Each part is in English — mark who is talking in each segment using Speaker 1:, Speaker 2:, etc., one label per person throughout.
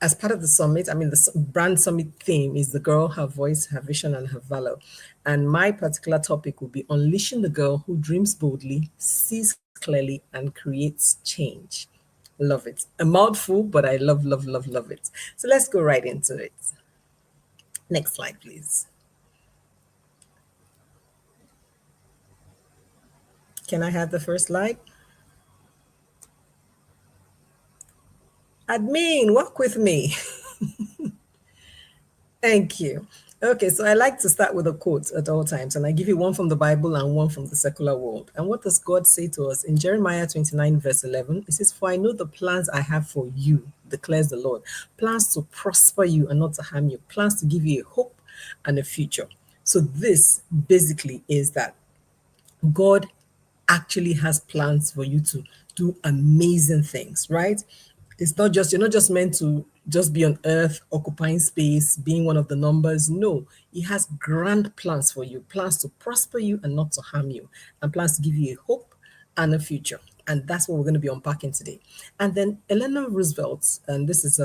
Speaker 1: as part of the summit, I mean, the brand summit theme is the girl, her voice, her vision, and her valor. And my particular topic will be unleashing the girl who dreams boldly, sees clearly, and creates change. Love it. A mouthful, but I love, love, love, love it. So let's go right into it. Next slide, please. Can I have the first slide? Admin, work with me. Thank you. Okay, so I like to start with a quote at all times, and I give you one from the Bible and one from the secular world. And what does God say to us? In Jeremiah 29, verse 11, it says, "For I know the plans I have for you, declares the Lord, plans to prosper you and not to harm you, plans to give you a hope and a future." So this basically is that God actually has plans for you to do amazing things, right? It's not just, you're not just meant to just be on earth, occupying space, being one of the numbers. No, He has grand plans for you, plans to prosper you and not to harm you, and plans to give you a hope and a future. And that's what we're going to be unpacking today. And then Eleanor Roosevelt, and this is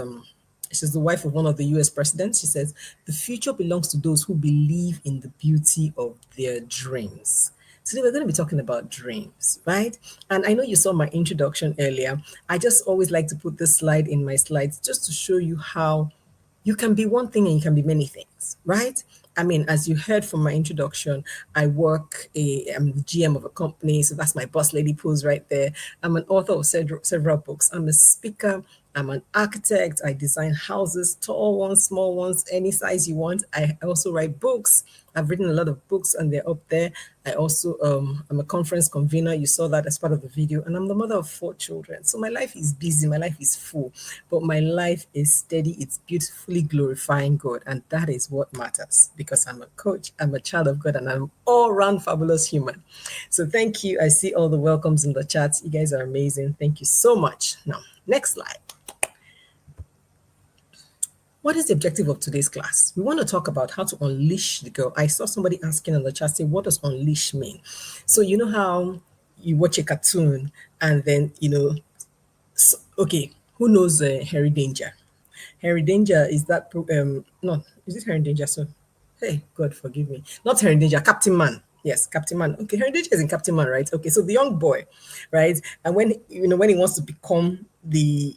Speaker 1: she's the wife of one of the US presidents. She says, "The future belongs to those who believe in the beauty of their dreams." Today we're going to be talking about dreams, right? And I know you saw my introduction earlier. I just always like to put this slide in my slides just to show you how you can be one thing and you can be many things, right? I mean, as you heard from my introduction, I'm the GM of a company, so that's my boss lady pose right there. I'm an author of several books. I'm a speaker. I'm an architect. I design houses, tall ones, small ones, any size you want. I also write books. I've written a lot of books and they're up there. I also, I'm a conference convener. You saw that as part of the video. And I'm the mother of 4 children. So my life is busy. My life is full. But my life is steady. It's beautifully glorifying God. And that is what matters, because I'm a coach, I'm a child of God, and I'm all-round fabulous human. So thank you. I see all the welcomes in the chats. You guys are amazing. Thank you so much. Now, next slide. What is the objective of today's class? We want to talk about how to unleash the girl. I saw somebody asking in the chat, say, what does unleash mean? So you know how you watch a cartoon and then, okay, who knows Harry Danger? Harry Danger is that, no, is it Harry Danger? So, hey, God forgive me. Not Harry Danger, Captain Man. Yes, Captain Man. Okay, Harry Danger is in Captain Man, right? Okay, so the young boy, right? And when when he wants to become the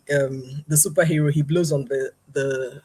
Speaker 1: superhero, he blows on the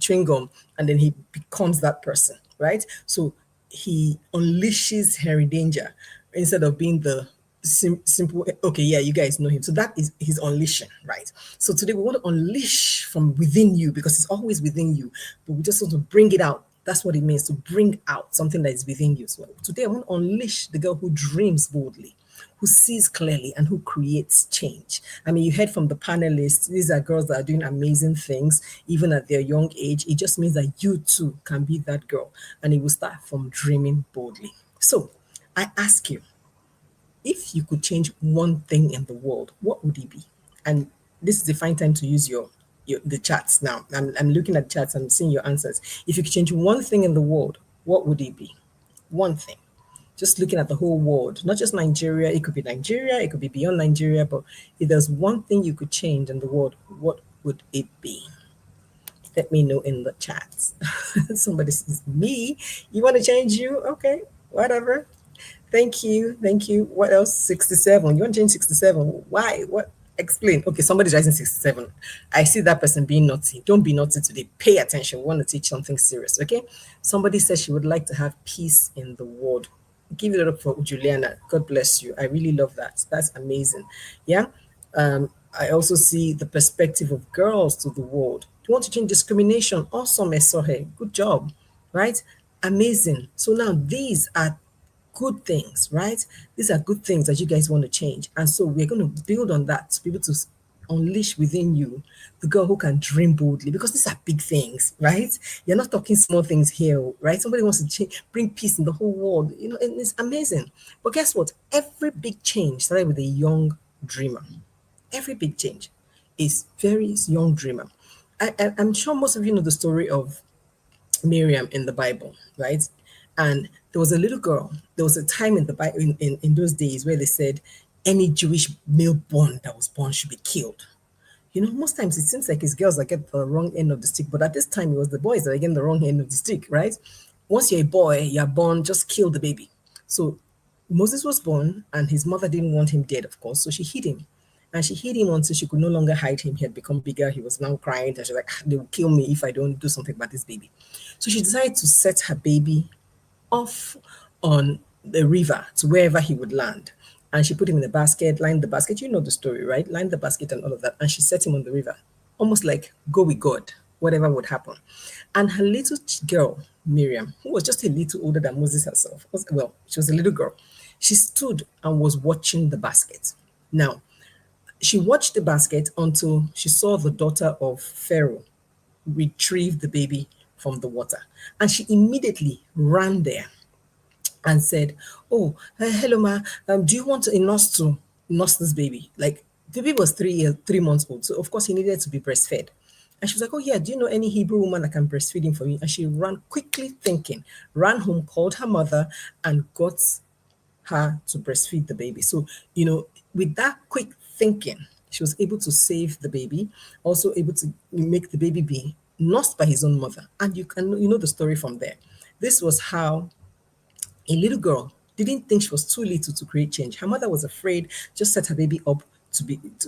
Speaker 1: chewing gum and then he becomes that person, right? So he unleashes Harry Danger instead of being the simple, okay, yeah, you guys know him. So that is his unleashing, right? So today we want to unleash from within you, because it's always within you, but we just want to bring it out. That's what it means, to bring out something that is within you. So today I want to unleash the girl who dreams boldly, who sees clearly, and who creates change. I mean, you heard from the panelists, these are girls that are doing amazing things, even at their young age. It just means that you too can be that girl, and it will start from dreaming boldly. So I ask you, if you could change one thing in the world, what would it be? And this is the fine time to use the chats now. I'm looking at chats, I'm seeing your answers. If you could change one thing in the world, what would it be? One thing. Just looking at the whole world, not just Nigeria. It could be Nigeria, it could be beyond Nigeria, but if there's one thing you could change in the world, what would it be? Let me know in the chats. Somebody says, me? You want to change you? Okay, whatever. Thank you. Thank you. What else? 67. You want to change 67? Why? What? Explain. Okay, somebody's writing 67. I see that person being naughty. Don't be naughty today. Pay attention. We want to teach something serious, okay? Somebody says she would like to have peace in the world. Give it up for Juliana. God bless you. I really love that. That's amazing. Yeah. I also see the perspective of girls to the world. Do you want to change discrimination? Awesome, Esohe. Good job. Right? Amazing. So now these are good things, right? These are good things that you guys want to change. And so we're going to build on that to be able to unleash within you the girl who can dream boldly, because these are big things, right? You're not talking small things here, right? Somebody wants to bring peace in the whole world, and it's amazing. But guess what? Every big change started with a young dreamer. Every big change is very young dreamer. I'm sure most of you know the story of Miriam in the Bible, right? And there was a little girl. There was a time in the Bible in those days where they said any Jewish male born that was born should be killed. Most times it seems like it's girls that get the wrong end of the stick, but at this time it was the boys that were getting the wrong end of the stick, right? Once you're a boy, you're born, just kill the baby. So Moses was born, and his mother didn't want him dead, of course, so she hid him. And she hid him until she could no longer hide him. He had become bigger. He was now crying. And she's like, they will kill me if I don't do something about this baby. So she decided to set her baby off on the river to wherever he would land. And she put him in a basket, lined the basket. You know the story, right? Lined the basket and all of that. And she set him on the river, almost like go with God, whatever would happen. And her little girl, Miriam, who was just a little older than Moses herself, she was a little girl. She stood and was watching the basket. Now, she watched the basket until she saw the daughter of Pharaoh retrieve the baby from the water. And she immediately ran there and said, "Oh, hello, ma. Do you want a nurse to nurse this baby?" Like the baby was 3 months old, so of course he needed to be breastfed. And she was like, "Oh yeah, do you know any Hebrew woman that can breastfeed him for me?" And she ran quickly, thinking, ran home, called her mother, and got her to breastfeed the baby. So with that quick thinking, she was able to save the baby, also able to make the baby be nursed by his own mother. And you know the story from there. This was how a little girl didn't think she was too little to create change. Her mother was afraid, just set her baby up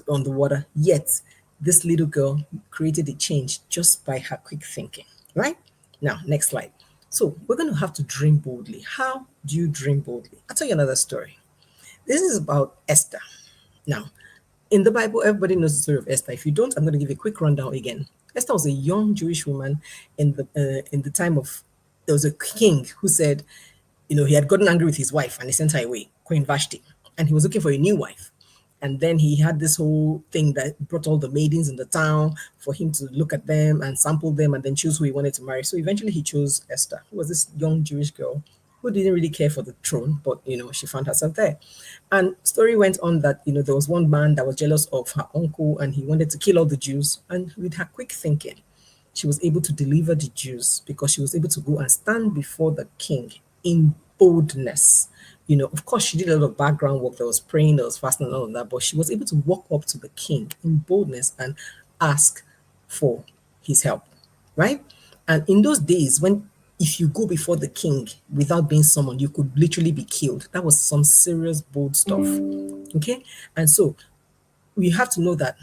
Speaker 1: on the water. Yet, this little girl created a change just by her quick thinking, right? Now, next slide. So, we're going to have to dream boldly. How do you dream boldly? I'll tell you another story. This is about Esther. Now, in the Bible, everybody knows the story of Esther. If you don't, I'm going to give a quick rundown again. Esther was a young Jewish woman in the time of, there was a king who said, he had gotten angry with his wife and he sent her away, Queen Vashti, and he was looking for a new wife. And then he had this whole thing that brought all the maidens in the town for him to look at them and sample them and then choose who he wanted to marry. So eventually he chose Esther, who was this young Jewish girl who didn't really care for the throne, but she found herself there. And story went on that there was one man that was jealous of her uncle and he wanted to kill all the Jews. And with her quick thinking, she was able to deliver the Jews because she was able to go and stand before the king in boldness. Of course, she did a lot of background work. There was praying, there was fasting, and all of that, but she was able to walk up to the king in boldness and ask for his help, right? And in those days, if you go before the king without being summoned, you could literally be killed. That was some serious bold stuff. Okay, and so we have to know that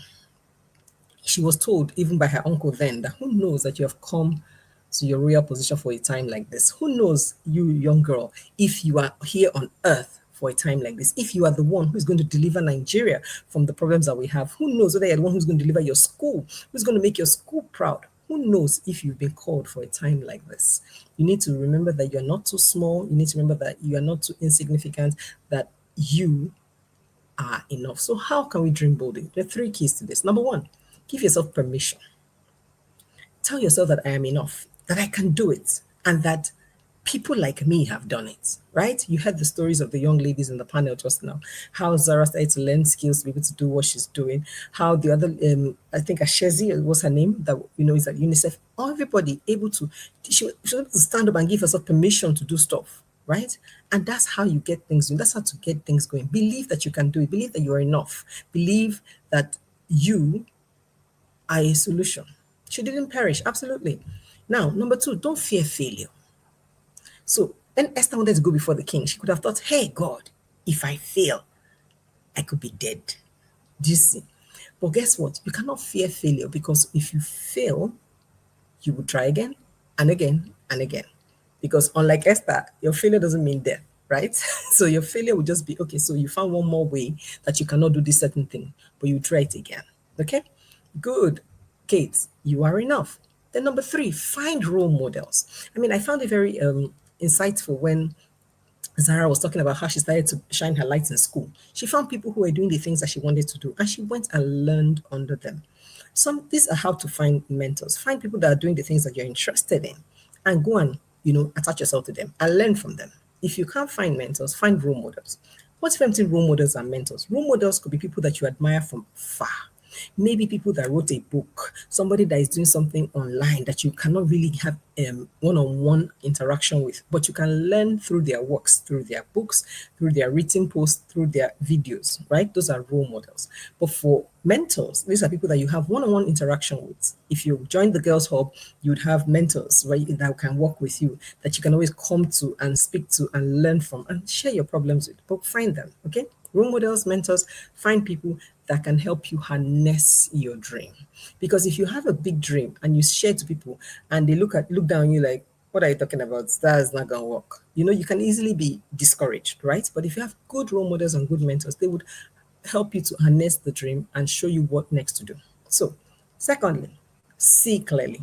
Speaker 1: she was told, even by her uncle then, that who knows that you have come to your royal position for a time like this? Who knows, you young girl, if you are here on earth for a time like this, if you are the one who's going to deliver Nigeria from the problems that we have? Who knows whether you're the one who's going to deliver your school, who's going to make your school proud? Who knows if you've been called for a time like this? You need to remember that you're not too small. You need to remember that you are not too insignificant, that you are enough. So how can we dream boldly? There are 3 keys to this. Number 1, give yourself permission. Tell yourself that I am enough, that I can do it, and that people like me have done it, right? You heard the stories of the young ladies in the panel just now, how Zara started to learn skills to be able to do what she's doing, how the other, I think Ashezi was her name, that, is at UNICEF, everybody able to, she was able to stand up and give herself permission to do stuff, right? And that's how you get things done. That's how to get things going. Believe that you can do it. Believe that you are enough. Believe that you are a solution. She didn't perish, absolutely. Now, number 2, don't fear failure. So when Esther wanted to go before the king, she could have thought, hey, God, if I fail, I could be dead. Do you see? But guess what? You cannot fear failure, because if you fail, you will try again and again and again. Because unlike Esther, your failure doesn't mean death, right? So your failure will just be, okay, so you found one more way that you cannot do this certain thing, but you try it again. Okay? Good. Kate, you are enough. Then number 3, find role models. I found it very insightful when Zara was talking about how she started to shine her lights in school. She found people who were doing the things that she wanted to do, and she went and learned under them. These are how to find mentors. Find people that are doing the things that you're interested in, and go and attach yourself to them and learn from them. If you can't find mentors, find role models. What's different between role models and mentors? Role models could be people that you admire from far. Maybe people that wrote a book, somebody that is doing something online that you cannot really have one-on-one interaction with, but you can learn through their works, through their books, through their written posts, through their videos, right? Those are role models. But for mentors, these are people that you have one-on-one interaction with. If you join the Girls Hub, you'd have mentors, right, that can work with you, that you can always come to and speak to and learn from and share your problems with. But find them, okay? Role models, mentors, find people that can help you harness your dream. Because if you have a big dream and you share to people and they look down on you like, what are you talking about? That's not gonna work. You can easily be discouraged, right? But if you have good role models and good mentors, they would help you to harness the dream and show you what next to do. So, secondly, see clearly.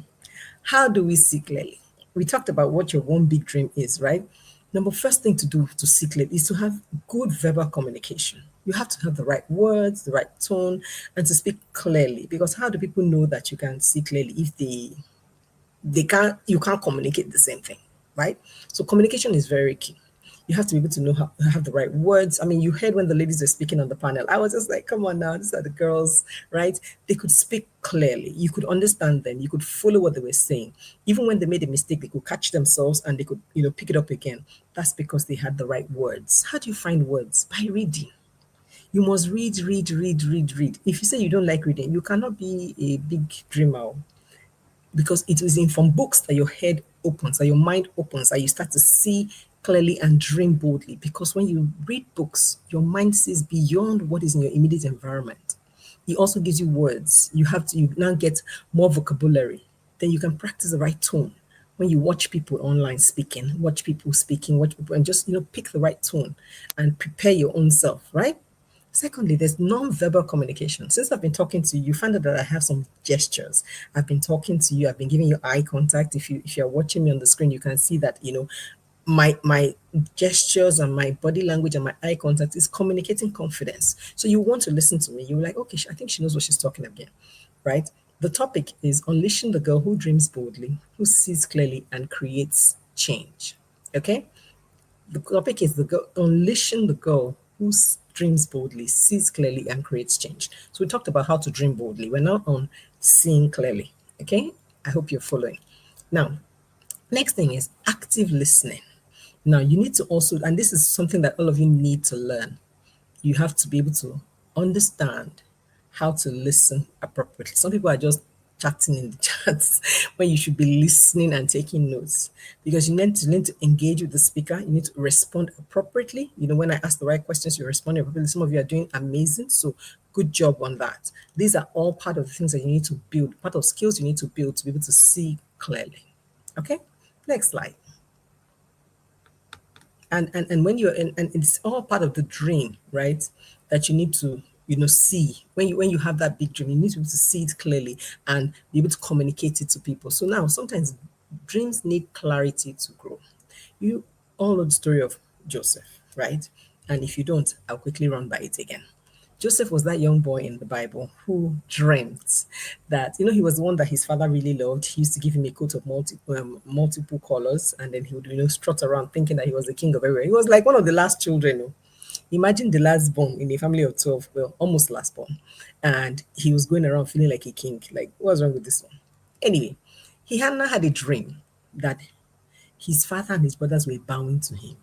Speaker 1: How do we see clearly? We talked about what your one big dream is, right? Number first thing to do to see clearly is to have good verbal communication. You have to have the right words, the right tone, and to speak clearly. Because how do people know that you can see clearly if they can't you can't communicate the same thing, right? So communication is very key. You have to be able to know how have the right words. I mean, you heard when the ladies were speaking on the panel. I was just like, come on now, these are the girls, right? They could speak clearly. You could understand them. You could follow what they were saying. Even when they made a mistake, they could catch themselves and they could, pick it up again. That's because they had the right words. How do you find words? By reading. You must read, read, read, read, read. If you say you don't like reading, you cannot be a big dreamer because it is in from books that your head opens, that your mind opens, that you start to see clearly and dream boldly. Because when you read books, your mind sees beyond what is in your immediate environment. It also gives you words. You now get more vocabulary. Then you can practice the right tone. When you watch people online speaking, watch people speaking, watch people and just pick the right tone and prepare your own self, right? Secondly, there's non-verbal communication. Since I've been talking to you, you find out that I have some gestures. I've been talking to you, I've been giving you eye contact. If you're watching me on the screen, you can see that, my gestures and my body language and my eye contact is communicating confidence. So you want to listen to me. You're like, okay, I think she knows what she's talking about, right? The topic is unleashing the girl who dreams boldly, who sees clearly and creates change. Okay? The topic is the girl unleashing the girl who dreams boldly, sees clearly, and creates change. So we talked about how to dream boldly. We're now on seeing clearly. Okay, I hope you're following. Now, next thing is active listening. Now you need to also, and this is something that all of you need to learn. You have to be able to understand how to listen appropriately. Some people are just chatting in the chats when you should be listening and taking notes because you need to engage with the speaker. You need to respond appropriately. When I ask the right questions, you respond appropriately. Some of you are doing amazing. So good job on that. These are all part of the things that you need to build, part of skills you need to build to be able to see clearly. Okay, next slide. And when you're in, and it's all part of the dream, right, that you need to see when you have that big dream. You need to be able to see it clearly and be able to communicate it to people. So now sometimes dreams need clarity to grow. You all know the story of Joseph, right? And if you don't, I'll quickly run by it again. Joseph was that young boy in the Bible who dreamt that, he was the one that his father really loved. He used to give him a coat of multiple colors, and then he would, strut around thinking that he was the king of everywhere. He was like one of the last children. Imagine the last born in a family of 12, well, almost last born. And he was going around feeling like a king. Like, what's wrong with this one? Anyway, he had now had a dream that his father and his brothers were bowing to him.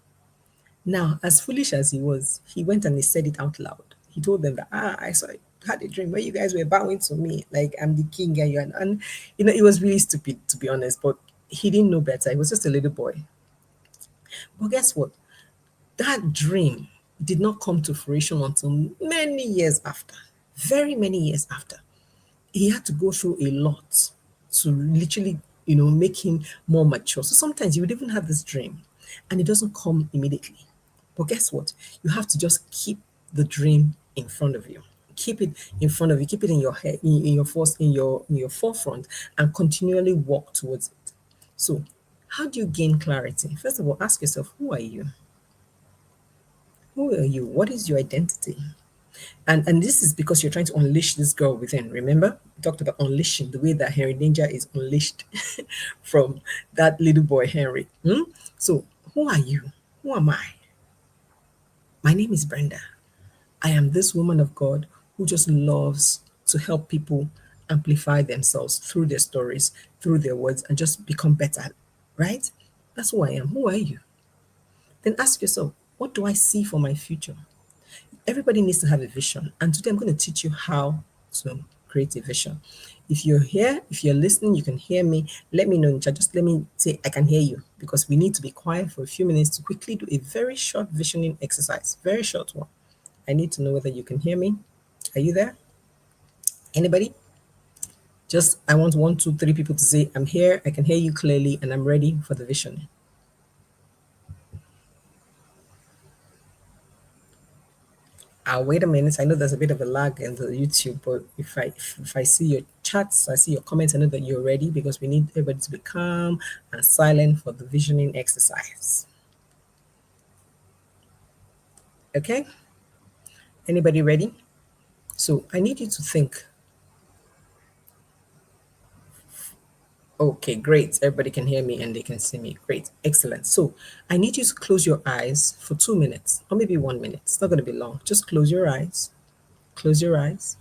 Speaker 1: Now, as foolish as he was, he went and he said it out loud. He told them that, had a dream where you guys were bowing to me, like I'm the king and it was really stupid to be honest, but he didn't know better. He was just a little boy. But guess what? That dream did not come to fruition until many years after, very many years after. He had to go through a lot to literally, make him more mature. So sometimes you would even have this dream and it doesn't come immediately. But guess what? You have to just keep the dream in front of you. Keep it in front of you. Keep it in your head, in your force, in your forefront, and continually walk towards it. So, how do you gain clarity? First of all, ask yourself, who are you? Who are you? What is your identity? And this is because you're trying to unleash this girl within. Remember, we talked about unleashing, the way that Henry Danger is unleashed from that little boy Henry. So, who are you? Who am I? My name is Brenda. I am this woman of God who just loves to help people amplify themselves through their stories, through their words, and just become better, right? That's who I am. Who are you? Then ask yourself, what do I see for my future? Everybody needs to have a vision. And today I'm going to teach you how to create a vision. If you're here, if you're listening, you can hear me. Let me know in the chat. Just let me say I can hear you, because we need to be quiet for a few minutes to quickly do a very short visioning exercise. Very short one. I need to know whether you can hear me. Are you there? Anybody? Just I want one, two, three people to say, I'm here, I can hear you clearly, and I'm ready for the vision. I'll wait a minute. I know there's a bit of a lag in the YouTube, but if I see your chats, I see your comments, I know that you're ready, because we need everybody to be calm and silent for the visioning exercise. Okay? Anybody ready? So I need you to think. Okay, great. Everybody can hear me and they can see me. Great. Excellent. So I need you to close your eyes for 2 minutes or maybe 1 minute. It's not going to be long. Just close your eyes. Close your eyes.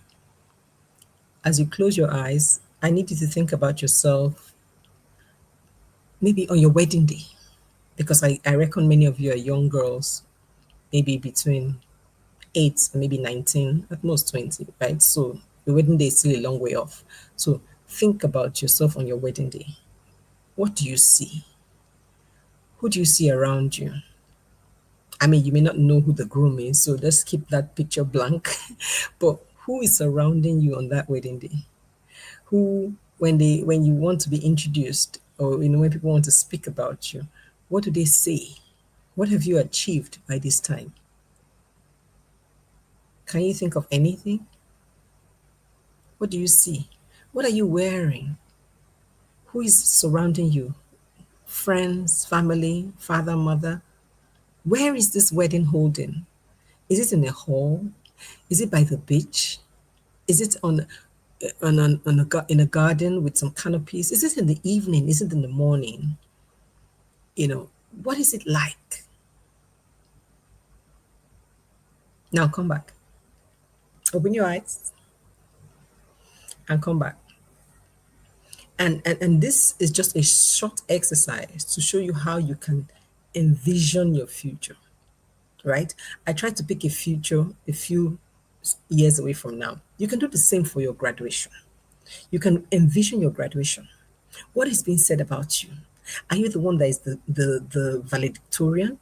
Speaker 1: As you close your eyes, I need you to think about yourself maybe on your wedding day, because I reckon many of you are young girls, maybe between 8 and maybe 19, at most 20, right? So your wedding day is still a long way off. So think about yourself on your wedding day. What do you see? Who do you see around you? I mean, you may not know who the groom is, so just keep that picture blank. But who is surrounding you on that wedding day? Who, when you want to be introduced, or when people want to speak about you, what do they say? What have you achieved by this time? Can you think of anything? What do you see? What are you wearing? Who is surrounding you? Friends, family, father, mother? Where is this wedding holding? Is it in a hall? Is it by the beach? Is it in a garden with some canopies? Is it in the evening? Is it in the morning? What is it like? Now come back. Open your eyes and come back. And this is just a short exercise to show you how you can envision your future, right? I tried to pick a future a few years away from now. You can do the same for your graduation. You can envision your graduation. What is being said about you? Are you the one that is the valedictorian?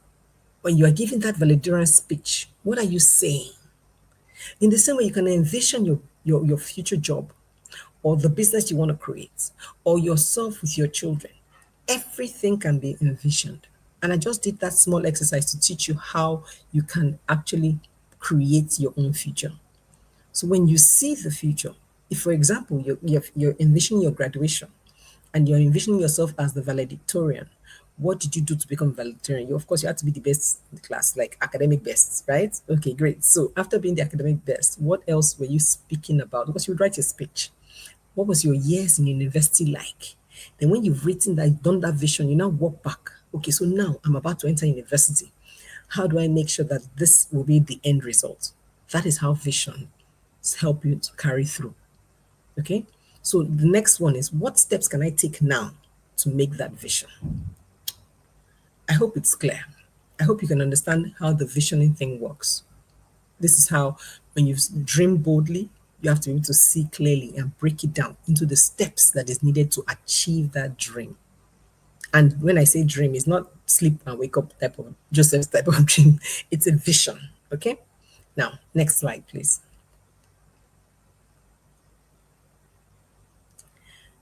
Speaker 1: When you are giving that valedictorian speech, what are you saying? In the same way, you can envision your future job, or the business you want to create, or yourself with your children. Everything can be envisioned. And I just did that small exercise to teach you how you can actually create your own future. So when you see the future, if, for example, you're envisioning your graduation and you're envisioning yourself as the valedictorian, what did you do to become valedictorian? Of course, you had to be the best in the class, like academic best, right? Okay, great. So after being the academic best, what else were you speaking about? Because you would write your speech. What was your years in university like? Then when you've written that, done that vision, you now walk back. Okay, so now I'm about to enter university. How do I make sure that this will be the end result? That is how visions help you to carry through. Okay? So the next one is, what steps can I take now to make that vision? I hope it's clear. I hope you can understand how the visioning thing works. This is how, when you dream boldly, you have to be able to see clearly and break it down into the steps that is needed to achieve that dream. And when I say dream, it's not sleep and wake up type of Joseph's type of dream. It's a vision. Okay? Now, next slide, please.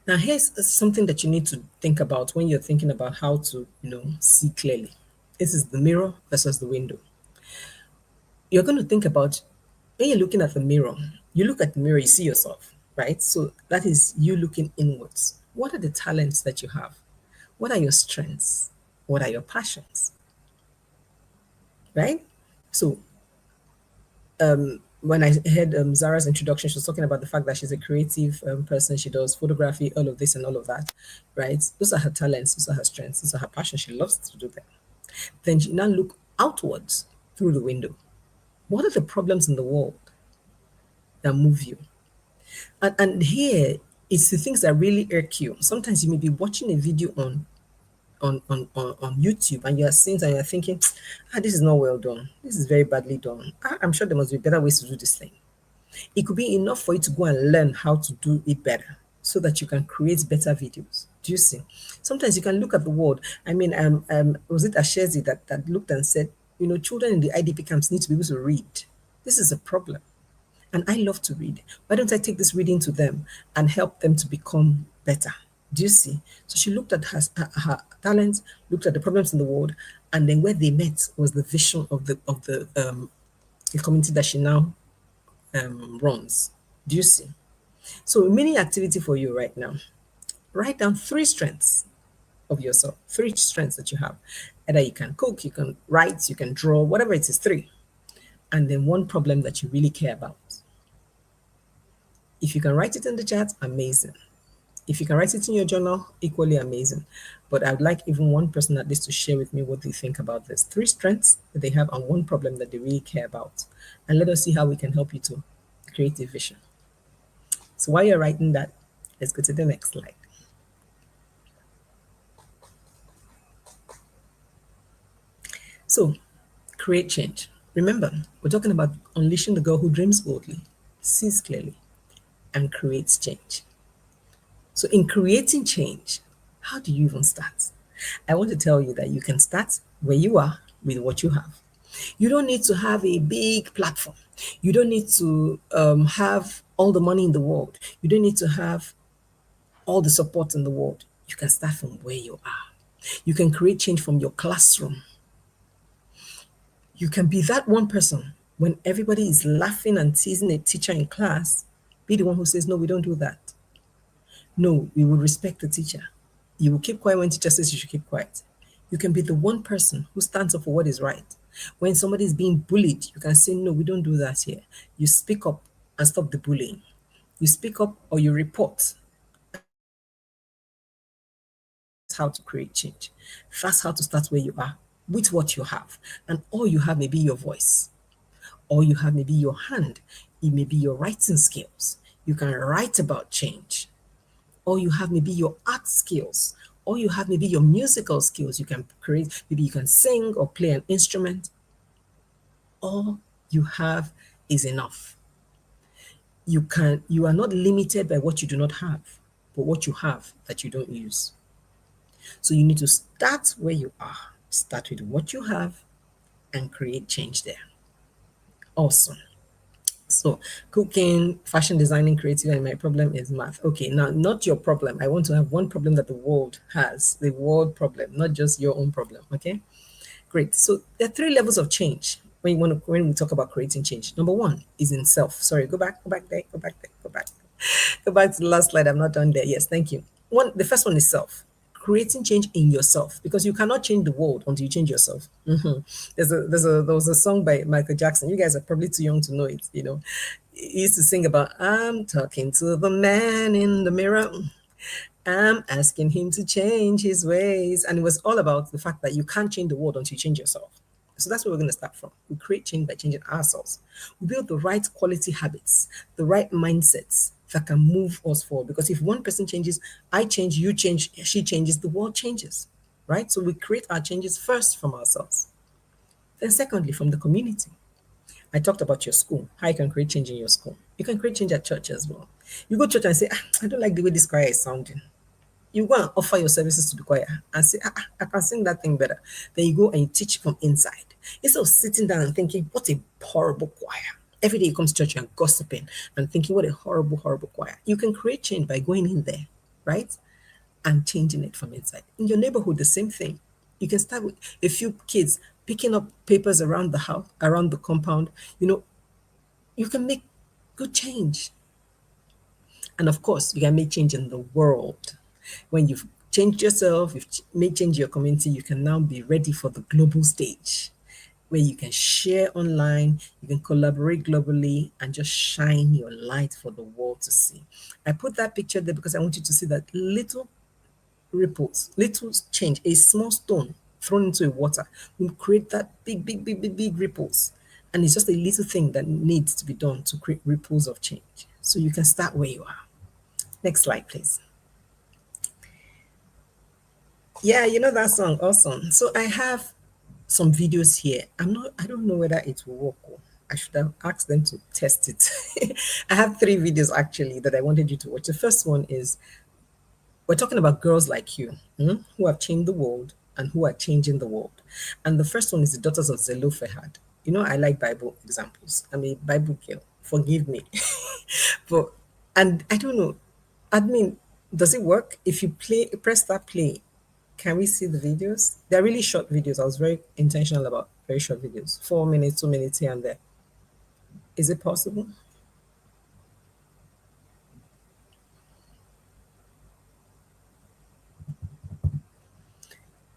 Speaker 1: Now, here's something that you need to think about when you're thinking about how to, see clearly. This is the mirror versus the window. You're going to think about, when you're looking at the mirror, you look at the mirror, you see yourself, right? So that is you looking inwards. What are the talents that you have? What are your strengths? What are your passions? Right? So when I heard Zara's introduction, she was talking about the fact that she's a creative person. She does photography, all of this and all of that, right? Those are her talents, those are her strengths, those are her passions. She loves to do that. Then she now look outwards through the window. What are the problems in the world that move you? And here, it's the things that really irk you. Sometimes you may be watching a video on YouTube, and you're seeing and you're thinking, this is not well done. This is very badly done. I'm sure there must be better ways to do this thing. It could be enough for you to go and learn how to do it better so that you can create better videos. Do you see? Sometimes you can look at the world. I mean, was it Ashezi that looked and said, children in the IDP camps need to be able to read. This is a problem. And I love to read. Why don't I take this reading to them and help them to become better? Do you see? So she looked at her talents, looked at the problems in the world, and then where they met was the vision of the community that she now runs. Do you see? So mini activity for you right now. Write down three strengths of yourself, three strengths that you have. Either you can cook, you can write, you can draw, whatever it is, three. And then one problem that you really care about. If you can write it in the chat, amazing. If you can write it in your journal, equally amazing. But I would like even one person at least to share with me what they think about this. Three strengths that they have and one problem that they really care about. And let us see how we can help you to create a vision. So while you're writing that, let's go to the next slide. So, create change. Remember, we're talking about unleashing the girl who dreams boldly, sees clearly, and creates change. So, in creating change, how do you even start? I want to tell you that you can start where you are with what you have. You don't need to have a big platform. You don't need to have all the money in the world. You don't need to have all the support in the world. You can start from where you are. You can create change from your classroom. You can be that one person when everybody is laughing and teasing a teacher in class. Be the one who says, no, we don't do that. No, we will respect the teacher. You will keep quiet when teacher says you should keep quiet. You can be the one person who stands up for what is right. When somebody is being bullied, you can say, no, we don't do that here. You speak up and stop the bullying. You speak up or you report. That's how to create change. That's how to start where you are with what you have. And all you have may be your voice. All you have may be your hand. It may be your writing skills. You can write about change. All you have may be your art skills. All you have may be your musical skills. You can create, maybe you can sing or play an instrument. All you have is enough. You are not limited by what you do not have, but what you have that you don't use. So you need to start where you are. Start with what you have and create change there. Awesome. So cooking, fashion designing, creative, and my problem is math. Okay, now not your problem. I want to have one problem that the world has, the world problem, not just your own problem. Okay, great. So there are three levels of change when we talk about creating change. Number one is in self. Sorry, go back there, go back there, go back. Go back to the last slide. I'm not done there. Yes, thank you. The first one is self. Creating change in yourself, because you cannot change the world until you change yourself. There was a song by Michael Jackson. You guys are probably too young to know it. He used to sing about, I'm talking to the man in the mirror. I'm asking him to change his ways. And it was all about the fact that you can't change the world until you change yourself. So that's where we're going to start from. We create change by changing ourselves. We build the right quality habits, the right mindsets that can move us forward. Because if one person changes, I change, you change, she changes, the world changes, right? So we create our changes first from ourselves. Then secondly, from the community. I talked about your school, how you can create change in your school. You can create change at church as well. You go to church and say, I don't like the way this choir is sounding. You go and offer your services to the choir and say, I can sing that thing better. Then you go and you teach from inside. Instead of sitting down and thinking, what a horrible choir. Every day you come to church and gossiping and thinking, what a horrible, horrible choir. You can create change by going in there, right? And changing it from inside. In your neighborhood, the same thing. You can start with a few kids picking up papers around the house, around the compound. You can make good change. And of course, you can make change in the world. When you've changed yourself, you've made change in your community, you can now be ready for the global stage where you can share online, you can collaborate globally, and just shine your light for the world to see. I put that picture there because I want you to see that little ripples, little change, a small stone thrown into water will create that big, big ripples. And it's just a little thing that needs to be done to create ripples of change. So you can start where you are. Next slide, please. Yeah, you know that song. Awesome. So I have some videos here. I don't know whether it will work. I should have asked them to test it. I have three videos actually that I wanted you to watch. The first one is we're talking about girls like you, who have changed the world and who are changing the world. And the first one is the daughters of Zelophehad. You know, I like Bible examples. I'm a Bible girl. Forgive me. But and I don't know, admin, does it work? If you press that play, can we see the videos? They're really short videos. I was very intentional about very short videos. 4 minutes, 2 minutes here and there. Is it possible?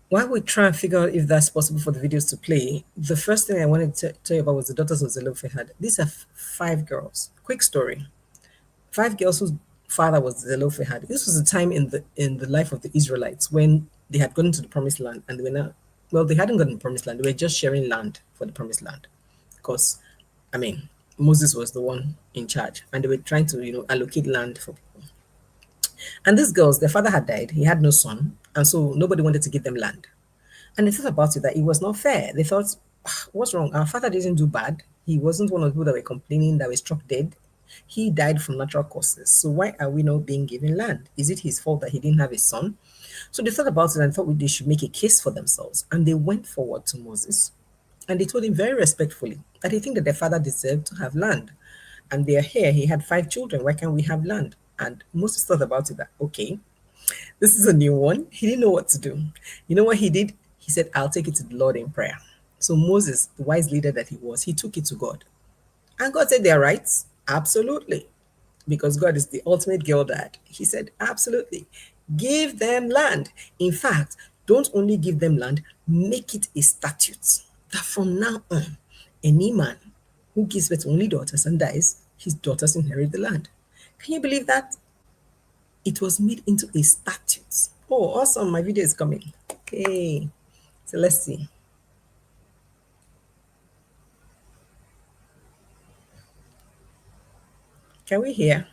Speaker 1: While we try and figure out if that's possible for the videos to play, the first thing I wanted to tell you about was the daughters of Zelophehad. These are five girls. Quick story. Five girls whose father was Zelophehad. This was a time in the life of the Israelites when they had gone to the promised land and they were now, well, they hadn't gotten the promised land. They were just sharing land for the promised land. Because, I mean, Moses was the one in charge and they were trying to, allocate land for people. And these girls, their father had died. He had no son. And so nobody wanted to give them land. And they thought about it that it was not fair. They thought, "Ah, what's wrong? Our father didn't do bad. He wasn't one of the people that were complaining that were struck dead. He died from natural causes. So why are we not being given land? Is it his fault that he didn't have a son?" So they thought about it and thought they should make a case for themselves. And they went forward to Moses and they told him very respectfully that they think that their father deserved to have land. And they're here. He had five children. Why can't we have land? And Moses thought about it that, okay, this is a new one. He didn't know what to do. You know what he did? He said, I'll take it to the Lord in prayer. So Moses, the wise leader that he was, he took it to God. And God said, they're right. Absolutely. Because God is the ultimate girl dad. He said, absolutely. Give them land. In fact, don't only give them land, make it a statute that from now on, any man who gives birth to only daughters and dies, his daughters inherit the land. Can you believe that? It was made into a statute. Oh, awesome. My video is coming. Okay. So let's see. Can we hear?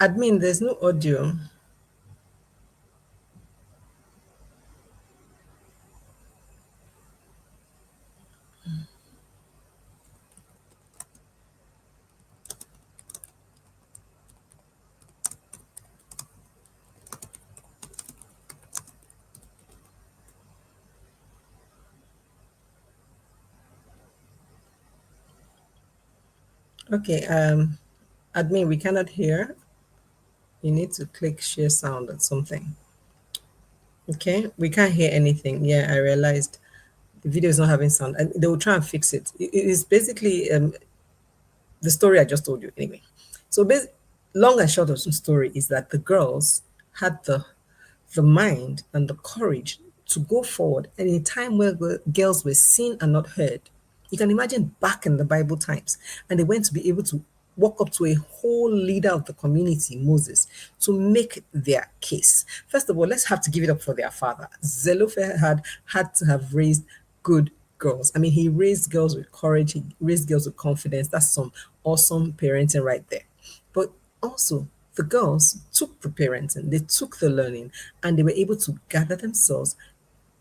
Speaker 1: Admin, there's no audio. Okay, admin, we cannot hear. You need to click share sound or something. Okay, we can't hear anything. Yeah, I realized the video is not having sound, and they will try and fix it. It is basically the story I just told you anyway. So, long and short of the story is that the girls had the mind and the courage to go forward at a time where girls were seen and not heard. You can imagine back in the Bible times, and they went to be able to walk up to a whole leader of the community, Moses, to make their case. First of all, let's have to give it up for their father. Zelophehad had to have raised good girls. I mean, he raised girls with courage, he raised girls with confidence. That's some awesome parenting right there. But also, The girls took the parenting, they took the learning, and they were able to gather themselves,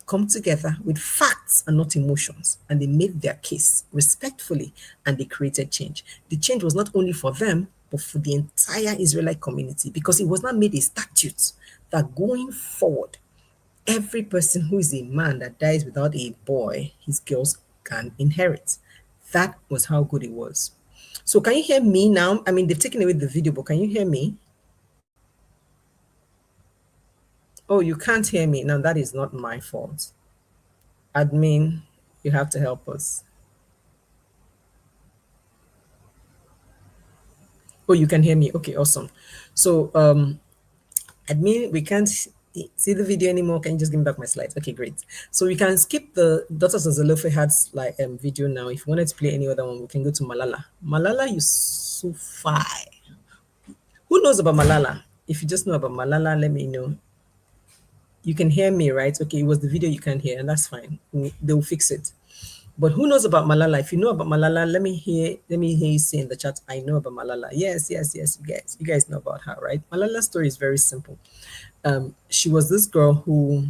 Speaker 1: come together with facts and not emotions, and they made their case respectfully, and they created change. The change was not only for them, but for the entire Israelite community, because it was not made a statute that going forward, every person who is a man that dies without a boy, his girls can inherit. That was how good it was. So can you hear me now? I mean, they've taken away the video, but can you hear me? Oh, you can't hear me. Now that is not my fault. Admin, you have to help us. Oh, you can hear me. Okay, awesome. So, admin, we can't see the video anymore. Can you just give me back my slides? Okay, great. So we can skip the Daughters of Zelophehad's like video now. If you wanted to play any other one, we can go to Malala. Malala Yousafzai. Who knows about Malala? If you just know about Malala, let me know. You can hear me, right? Okay, it was the video you can't hear, and that's fine. They'll fix it. But who knows about Malala? If you know about Malala, let me hear you say in the chat, I know about Malala. Yes, yes, yes, you guys know about her, right? Malala's story is very simple. She was this girl who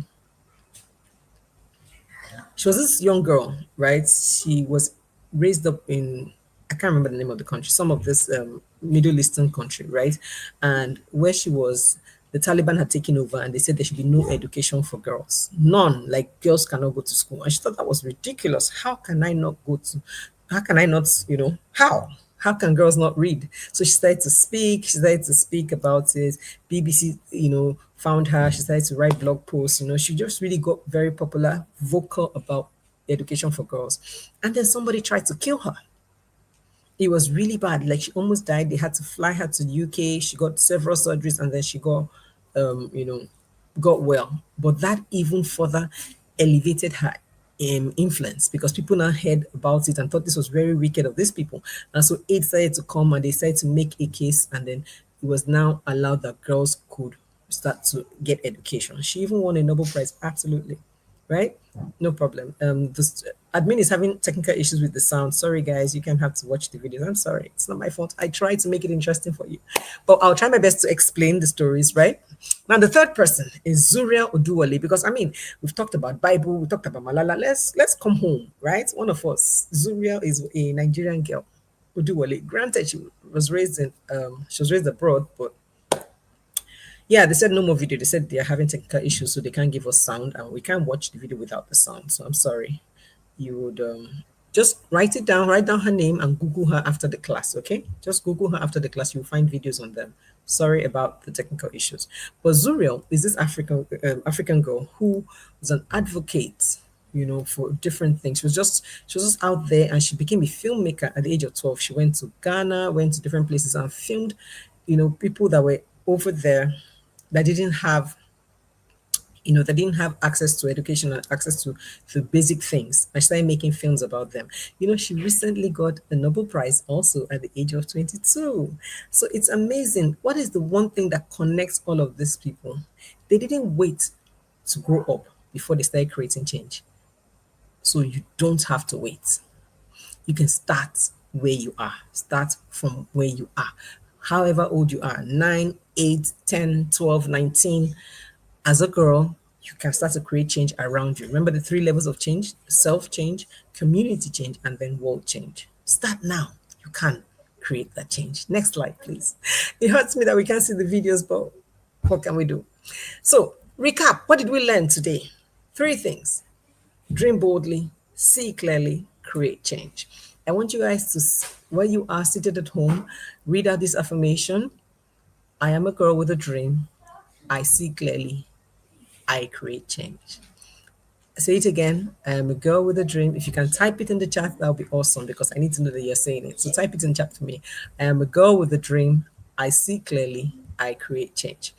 Speaker 1: she was this young girl, right? She was raised up in, I can't remember the name of the country, some of this Middle Eastern country, right? And where she was, the Taliban had taken over and they said there should be no education for girls. None. Like girls cannot go to school. And she thought that was ridiculous. How can I not, how? How can girls not read? So she started to speak. She started to speak about it. BBC, found her. She started to write blog posts. She just really got very popular, vocal about education for girls. And then somebody tried to kill her. It was really bad. Like she almost died. They had to fly her to the UK. She got several surgeries and then she um, you know, got well. But that even further elevated her influence because people now heard about it and thought this was very wicked of these people. And so aid started to come and they started to make a case and then it was now allowed that girls could start to get education. She even won a Nobel Prize. Absolutely. Right? No problem. This admin is having technical issues with the sound. Sorry, guys, you can have to watch the videos. I'm sorry, it's not my fault. I try to make it interesting for you, but I'll try my best to explain the stories. Right now, the third person is Zuriel Oduwale because I mean we've talked about Bible, we talked about Malala. Let's come home, right? One of us, Zuriel, is a Nigerian girl. Oduwale. Granted, she was raised abroad, but yeah, they said no more video. They said they are having technical issues, so they can't give us sound, and we can't watch the video without the sound. So I'm sorry. You would just write down her name, and Google her after the class. Okay, just Google her after the class. You'll find videos on them. Sorry about the technical issues. But Zuriel is this African girl who was an advocate, for different things. She was just out there, and she became a filmmaker at the age of 12. She went to Ghana, went to different places, and filmed, people that were over there that didn't have that didn't have access to education and access to basic things. I started making films about them. She recently got a Nobel Prize also at the age of 22. So it's amazing. What is the one thing that connects all of these people? They didn't wait to grow up before they started creating change. So you don't have to wait. You can start where you are. Start from where you are. However old you are, 9, 8, 10, 12, 19. As a girl, you can start to create change around you. Remember the 3 levels of change: self change, community change, and then world change. Start now. You can create that change. Next slide, please. It hurts me that we can't see the videos, but what can we do? So, recap. What did we learn today? 3 things: dream boldly, see clearly, create change. I want you guys to, while you are seated at home, read out this affirmation. I am a girl with a dream. I see clearly. I create change. Say it again. I am a girl with a dream. If you can type it in the chat, that would be awesome because I need to know that you're saying it. So type it in chat for me. I am a girl with a dream. I see clearly. I create change.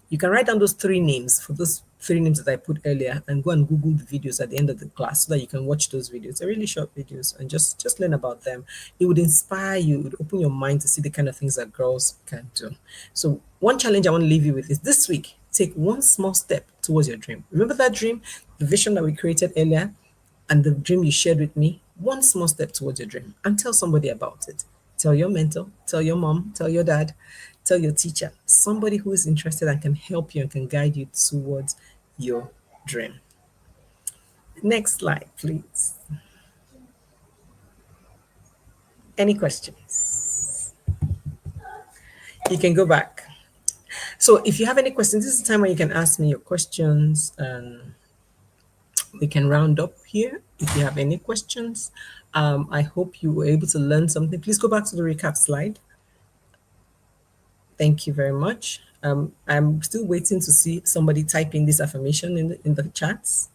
Speaker 1: You can write down those 3 names for those 3 names that I put earlier and go and Google the videos at the end of the class so that you can watch those videos. They're really short videos and just learn about them. It would inspire you, it would open your mind to see the kind of things that girls can do. So one challenge I want to leave you with is this week, take one small step towards your dream. Remember that dream, the vision that we created earlier, and the dream you shared with me? One small step towards your dream and tell somebody about it. Tell your mentor, tell your mom, tell your dad, Tell your teacher, somebody who is interested and can help you and can guide you towards your dream. Next slide, please. Any questions? You can go back. So if you have any questions, this is the time where you can ask me your questions and we can round up here. If you have any questions, I hope you were able to learn something. Please go back to the recap slide. Thank you very much. I'm still waiting to see somebody typing this affirmation in the chats.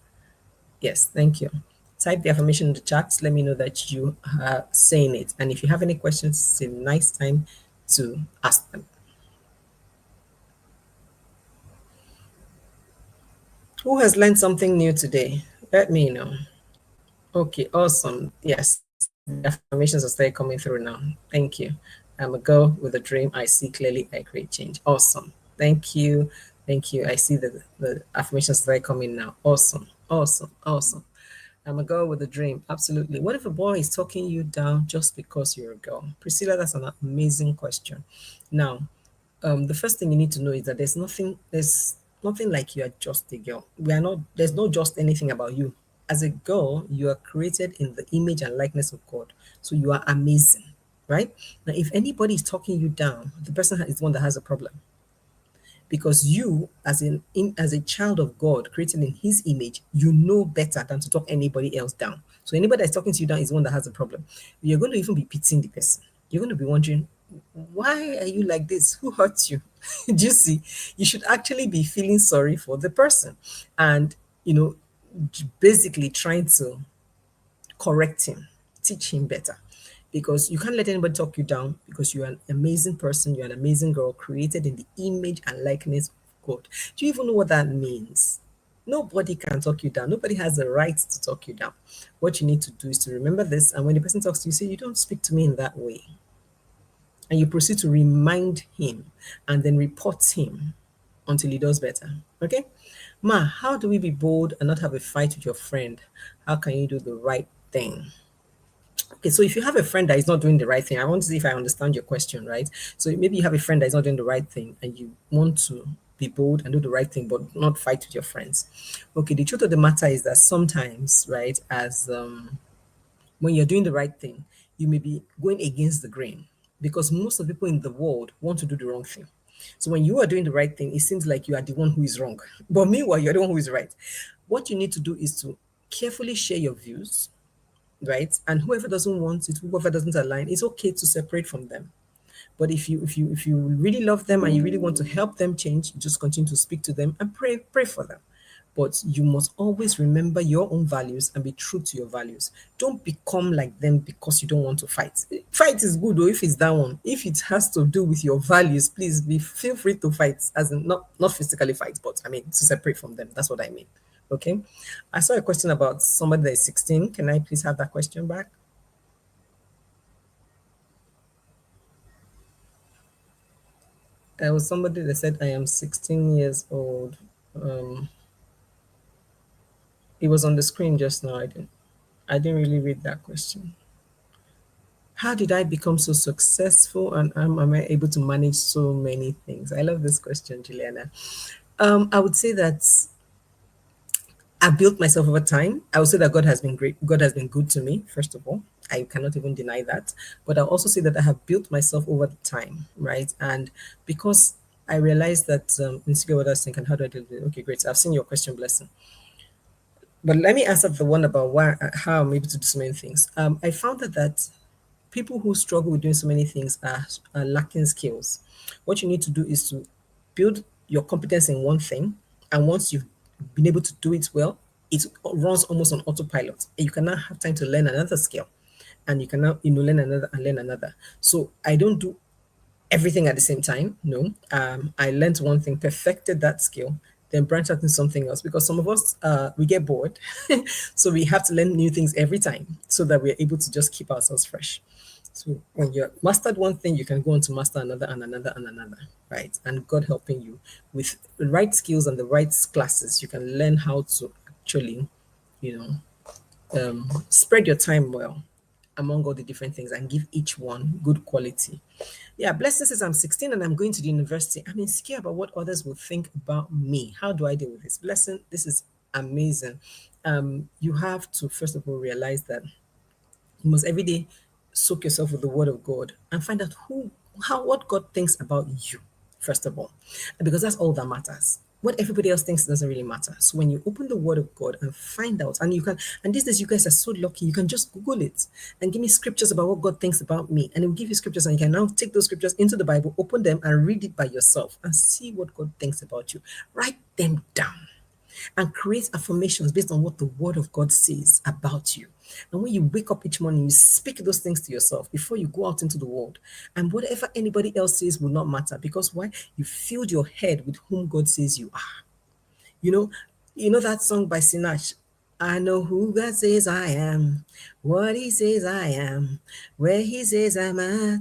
Speaker 1: Yes, thank you. Type the affirmation in the chats. Let me know that you are saying it. And if you have any questions, it's a nice time to ask them. Who has learned something new today? Let me know. Okay, awesome. Yes, the affirmations are still coming through now. Thank you. I'm a girl with a dream. I see clearly. I create change. Awesome. Thank you. Thank you. I see the affirmations are coming now. Awesome. Awesome. Awesome. I'm a girl with a dream. Absolutely. What if a boy is talking you down just because you're a girl? Priscilla, that's an amazing question. Now, the first thing you need to know is that there's nothing like you are just a girl. There's no just anything about you. As a girl, you are created in the image and likeness of God. So you are amazing, right? Now, if anybody is talking you down, the person is the one that has a problem because you as a child of God created in his image, you know better than to talk anybody else down. So anybody that's talking to you down is the one that has a problem. You're going to even be pitying the person. You're going to be wondering, why are you like this? Who hurt you? Do you see? You should actually be feeling sorry for the person and, you know, basically trying to correct him, teach him better. Because you can't let anybody talk you down because you're an amazing person, you're an amazing girl created in the image and likeness of God. Do you even know what that means? Nobody can talk you down. Nobody has the right to talk you down. What you need to do is to remember this. And when the person talks to you, say, you don't speak to me in that way. And you proceed to remind him and then report him until he does better. Okay? Ma, how do we be bold and not have a fight with your friend? How can you do the right thing? Okay, so if you have a friend that is not doing the right thing, I want to see if I understand your question, right? So maybe you have a friend that is not doing the right thing and you want to be bold and do the right thing, but not fight with your friends. Okay, the truth of the matter is that sometimes, right, as when you're doing the right thing, you may be going against the grain because most of the people in the world want to do the wrong thing. So when you are doing the right thing, it seems like you are the one who is wrong. But meanwhile, you're the one who is right. What you need to do is to carefully share your views, right? And whoever doesn't want it, whoever doesn't align, it's okay to separate from them. But if you really love them and you really want to help them change, just continue to speak to them and pray for them. But you must always remember your own values and be true to your values. Don't become like them because you don't want to fight. Fight is good though if it's that one. If it has to do with your values, please be feel free to fight, as in not physically fight, but I mean to separate from them. That's what I mean. Okay. I saw a question about somebody that is 16. Can I please have that question back? There was somebody that said, I am 16 years old. Um, it was on the screen just now. I didn't really read that question. How did I become so successful and am I able to manage so many things? I love this question, Juliana. I would say that I've built myself over time. I would say that God has been great. God has been good to me, first of all. I cannot even deny that. But I'll also say that I have built myself over the time, right? And because I realized that insecure what I was thinking, how do I deal with it? Okay, great. So I've seen your question, blessing. But let me answer the one about why how I'm able to do so many things. I found that people who struggle with doing so many things are lacking skills. What you need to do is to build your competence in one thing, and once you've been able to do it well, it runs almost on autopilot. And you cannot have time to learn another skill, and you cannot learn another and learn another. So I don't do everything at the same time. No, I learned one thing, perfected that skill, then branch out into something else. Because some of us we get bored, so we have to learn new things every time so that we're able to just keep ourselves fresh. So when you're mastered one thing, you can go on to master another and another and another, right? And God helping you with the right skills and the right classes, you can learn how to actually, you know, spread your time well among all the different things and give each one good quality. Yeah, Blessing says, I'm 16 and I'm going to the university. I'm insecure about what others will think about me. How do I deal with this? Blessing, this is amazing. You have to, first of all, realize that you must every day soak yourself with the word of God and find out what God thinks about you, first of all. Because that's all that matters. What everybody else thinks doesn't really matter. So when you open the word of God and find out, and you can, and these days you guys are so lucky, you can just Google it and give me scriptures about what God thinks about me. And it will give you scriptures, and you can now take those scriptures into the Bible, open them and read it by yourself and see what God thinks about you. Write them down and create affirmations based on what the word of God says about you. And when you wake up each morning, you speak those things to yourself before you go out into the world. And whatever anybody else says will not matter, because why? You filled your head with whom God says you are. You know, you know that song by Sinach. I know who God says I am, what He says I am, where He says I'm at.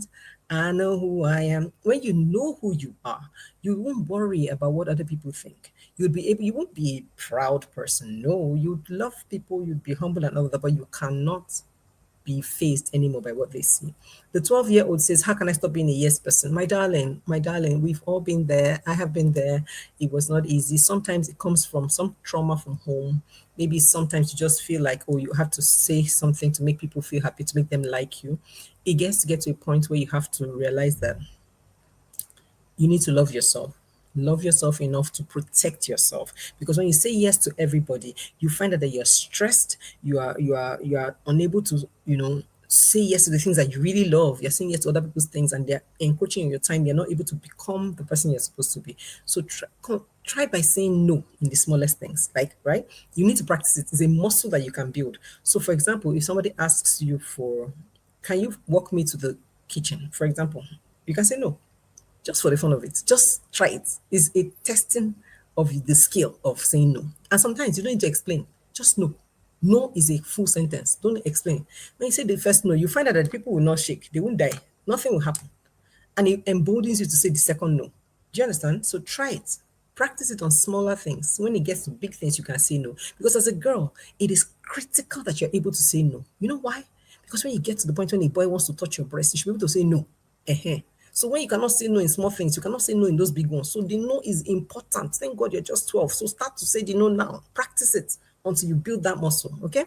Speaker 1: I know who I am. When you know who you are, you won't worry about what other people think. You won't be a proud person. No, you'd love people, you'd be humble and all that, but you cannot be faced anymore by what they see. The 12-year-old says, how can I stop being a yes person? My darling, we've all been there. I have been there. It was not easy. Sometimes it comes from some trauma from home. Maybe sometimes you just feel like, oh, you have to say something to make people feel happy, to make them like you. It gets to get to a point where you have to realize that you need to love yourself. Love yourself enough to protect yourself, because when you say yes to everybody, you find out that you're stressed, you are unable to, say yes to the things that you really love. You're saying yes to other people's things and they're encroaching on your time. You're not able to become the person you're supposed to be. So try by saying no in the smallest things. Like, right, you need to practice it. It's a muscle that you can build. So for example, if somebody asks you for, can you walk me to the kitchen, for example, you can say no, just for the fun of it. Just try it. It's a testing of the skill of saying no. And sometimes you don't need to explain. Just no. No is a full sentence. Don't explain. When you say the first no, you find out that people will not shake. They won't die. Nothing will happen. And it emboldens you to say the second no. Do you understand? So try it. Practice it on smaller things. When it gets to big things, you can say no. Because as a girl, it is critical that you're able to say no. You know why? Because when you get to the point when a boy wants to touch your breast, you should be able to say no. So when you cannot say no in small things, you cannot say no in those big ones. So the no is important. Thank God you're just 12. So start to say the no now. Practice it until you build that muscle. Okay?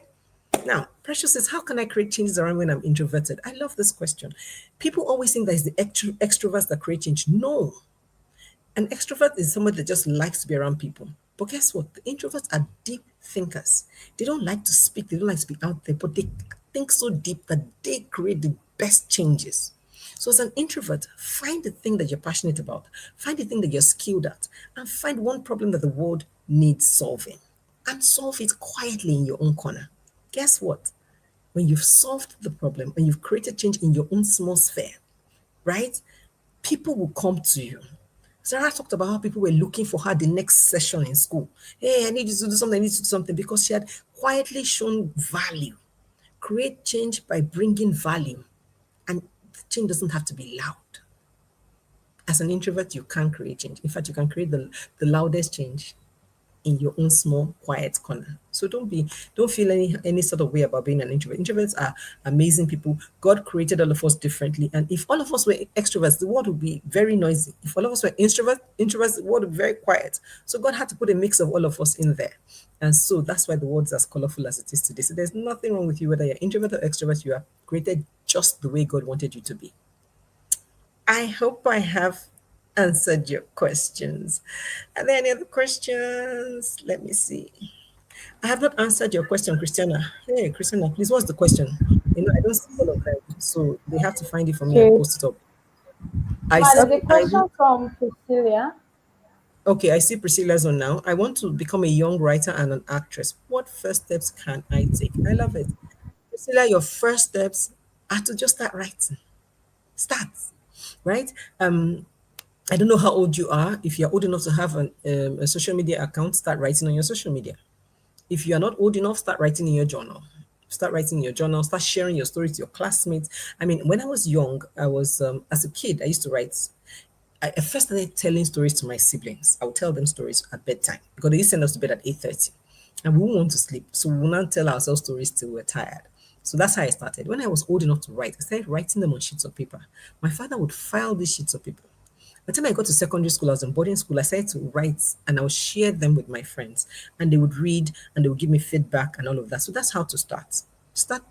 Speaker 1: Now, Precious says, how can I create changes around when I'm introverted? I love this question. People always think that it's the extroverts that create change. No. An extrovert is somebody that just likes to be around people. But guess what? The introverts are deep thinkers. They don't like to speak, they don't like to be out there, but they think so deep that they create the best changes. So, as an introvert, find the thing that you're passionate about, find the thing that you're skilled at, and find one problem that the world needs solving and solve it quietly in your own corner. Guess what? When you've solved the problem and you've created change in your own small sphere, right? People will come to you. Sarah talked about how people were looking for her the next session in school. Hey, I need you to do something, I need you to do something, because she had quietly shown value. Create change by bringing value. And the change doesn't have to be loud. As an introvert, you can't create change. In fact, you can create the loudest change in your own small, quiet corner. So don't feel any sort of way about being an introvert. Introverts are amazing people. God created all of us differently. And if all of us were extroverts, the world would be very noisy. If all of us were introverts, the world would be very quiet. So God had to put a mix of all of us in there. And so that's why the world is as colorful as it is today. So there's nothing wrong with you, whether you're introvert or extrovert. You are created just the way God wanted you to be. I hope I have answered your questions. Are there any other questions? Let me see. I have not answered your question, Christiana. Hey, Christiana, please, what's the question? I don't see all of them, so they have to find it for me and
Speaker 2: Okay.
Speaker 1: post it up. I
Speaker 2: Ma,
Speaker 1: said
Speaker 2: there's a
Speaker 1: I
Speaker 2: question
Speaker 1: want.
Speaker 2: from Priscilla.
Speaker 1: Okay, I see Priscilla's on now. I want to become a young writer and an actress. What first steps can I take? I love it. Priscilla, your first steps are to just start writing. Start, right? I don't know how old you are. If you're old enough to have a social media account, start writing on your social media. If you are not old enough, start writing in your journal. Start writing in your journal, start sharing your stories to your classmates. I mean, when I was young, as a kid, I used to write. I first started telling stories to my siblings. I would tell them stories at bedtime because they used to send us to bed at 8:30. And we won't want to sleep. So we will not tell ourselves stories till we're tired. So that's how I started. When I was old enough to write, I started writing them on sheets of paper. My father would file these sheets of paper. By the time I got to secondary school, I was in boarding school, I started to write and I would share them with my friends. And they would read and they would give me feedback and all of that. So that's how to start. Start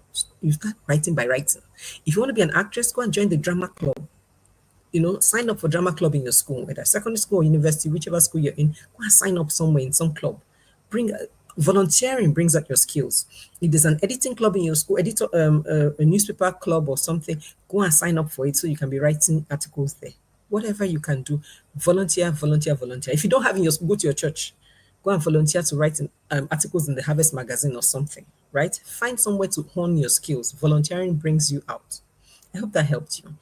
Speaker 1: you start writing by writing. If you want to be an actress, go and join the drama club. Sign up for drama club in your school, whether secondary school or university, whichever school you're in. Go and sign up somewhere in some club. Bring Volunteering brings out your skills. If there's an editing club in your school, a newspaper club or something, go and sign up for it so you can be writing articles there. Whatever you can do, volunteer, volunteer, volunteer. If you don't have in your school, go to your church. Go and volunteer to write articles in the Harvest magazine or something, right? Find somewhere to hone your skills. Volunteering brings you out. I hope that helped you.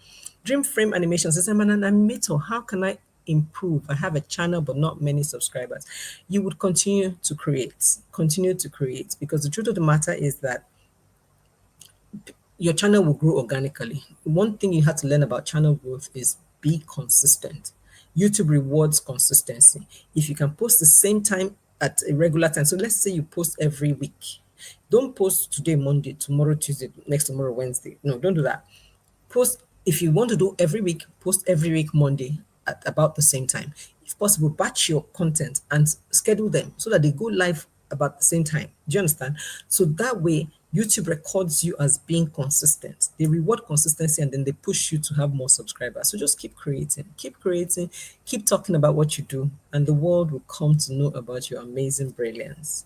Speaker 1: Dream Frame Animation says, I'm an animator. How can I improve? I have a channel, but not many subscribers. You would continue to create, because the truth of the matter is that your channel will grow organically. One thing you have to learn about channel growth is be consistent. YouTube rewards consistency. If you can post the same time at a regular time, so let's say you post every week. Don't post today, Monday, tomorrow, Tuesday, next tomorrow, Wednesday. No, don't do that. Post, if you want to do every week, post every week Monday at about the same time. If possible, batch your content and schedule them so that they go live about the same time. Do you understand? So that way, YouTube records you as being consistent. They reward consistency and then they push you to have more subscribers. So just keep creating, keep talking about what you do, and the world will come to know about your amazing brilliance.